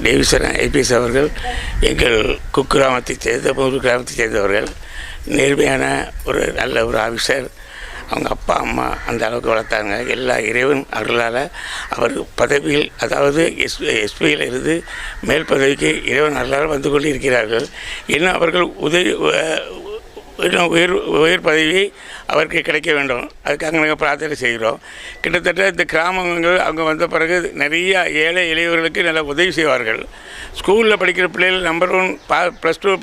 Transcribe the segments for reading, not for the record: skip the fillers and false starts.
Davisson IPS அவர்கள் எங்கள் குக்கிராமத்தைச் சேர்ந்த மூன்று கிராமத்தைச் சேர்ந்தவர்கள். நேர்மையான ஒரு நல்ல ஒரு ஆஃபீஸர். அவங்க அப்பா அம்மா அந்த அளவுக்கு வளர்த்தாங்க. எல்லா இறைவன் அருளால் அவர் பதவியில், அதாவது எஸ்பியில் இருந்து மேல் பதவிக்கு இறைவன் அருளால் வந்து கொண்டு இருக்கிறார்கள். இன்னும் அவர்கள் இன்னும் உயர் பதவி அவருக்கு கிடைக்க வேண்டும். அதுக்காக நாங்கள் பிரார்த்தனை செய்கிறோம். கிட்டத்தட்ட இந்த கிராமங்கள் அவங்க வந்த பிறகு நிறைய ஏழை எளியவர்களுக்கு நல்லா உதவி செய்வார்கள். ஸ்கூலில் படிக்கிற பிள்ளைகள் நம்பர் 1 +2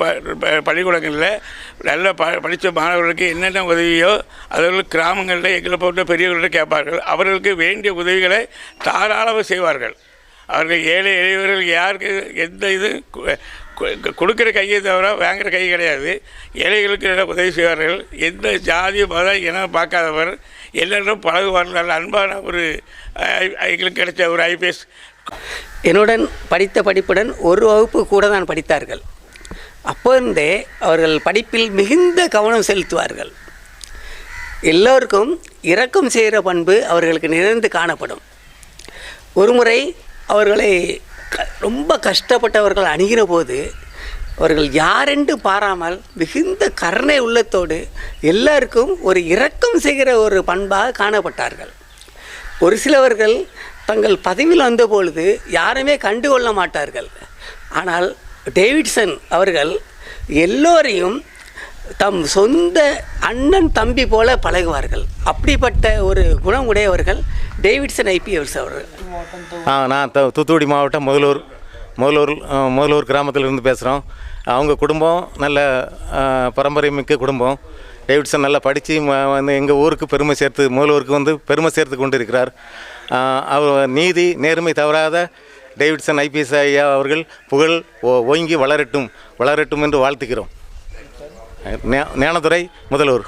பள்ளிக்கூடங்களில் நல்லா படித்த மாணவர்களுக்கு என்னென்ன உதவியோ அவர்கள் கிராமங்களில் எங்களை போன்ற பெரியவர்களிடம் கேட்பார்கள். அவர்களுக்கு வேண்டிய உதவிகளை தாராளமாக செய்வார்கள். அவர்கள் ஏழை எளியவர்கள் யாருக்கு எந்த இது கொடுக்குற கையை தவிர வாங்குகிற கை கிடையாது. ஏழைகளுக்கு நல்ல உதவி செய்வார்கள். எந்த ஜாதி மதம் இனம் பார்க்காதவர் எல்லாரும் பழகுவார்கள். நல்ல அன்பான ஒரு எங்களுக்கு கிடைச்ச ஒரு ஐபிஎஸ். என்னுடன் படித்த படிப்புடன் ஒரு வகுப்பு கூட தான் படித்தார்கள். அப்போ இருந்தே அவர்கள் படிப்பில் மிகுந்த கவனம் செலுத்துவார்கள். எல்லோருக்கும் இரக்கம் செய்கிற பண்பு அவர்களுக்கு நிறைந்து காணப்படும். ஒருமுறை அவர்களை ரொம்ப கஷ்டப்பட்டவர்கள் அணுகின போது அவர்கள் யாரென்று பாராமல் மிகுந்த கருணை உள்ளத்தோடு எல்லாருக்கும் ஒரு இரக்கம் செய்கிற ஒரு பண்பாக காணப்பட்டார்கள். ஒரு சிலவர்கள் தங்கள் பதவியில் வந்த பொழுது யாருமே கண்டுகொள்ள மாட்டார்கள். ஆனால் டேவிட்சன் அவர்கள் எல்லோரையும் தம் சொந்த அண்ணன் தம்பி போல பழகுவார்கள். அப்படிப்பட்ட ஒரு குணம் உடையவர்கள் டேவிட்சன் ஐபிஎஸ் அவர்கள். நான் தூத்துக்குடி மாவட்டம் முதலூர் கிராமத்திலிருந்து பேசுகிறோம். அவங்க குடும்பம் நல்ல பரம்பரை மிக்க குடும்பம். டேவிட்சன் நல்லா படித்து வந்து எங்கள் ஊருக்கு பெருமை சேர்த்து, முதலூருக்கு வந்து பெருமை சேர்த்து கொண்டு இருக்கிறார். அவர் நீதி நேர்மை தவறாத டேவிட்சன் ஐபிஎஸ் ஐயா அவர்கள் புகழ் ஓங்கி வளரட்டும் என்று வாழ்த்துக்கிறோம். ஞானதுரை, முதலூர்.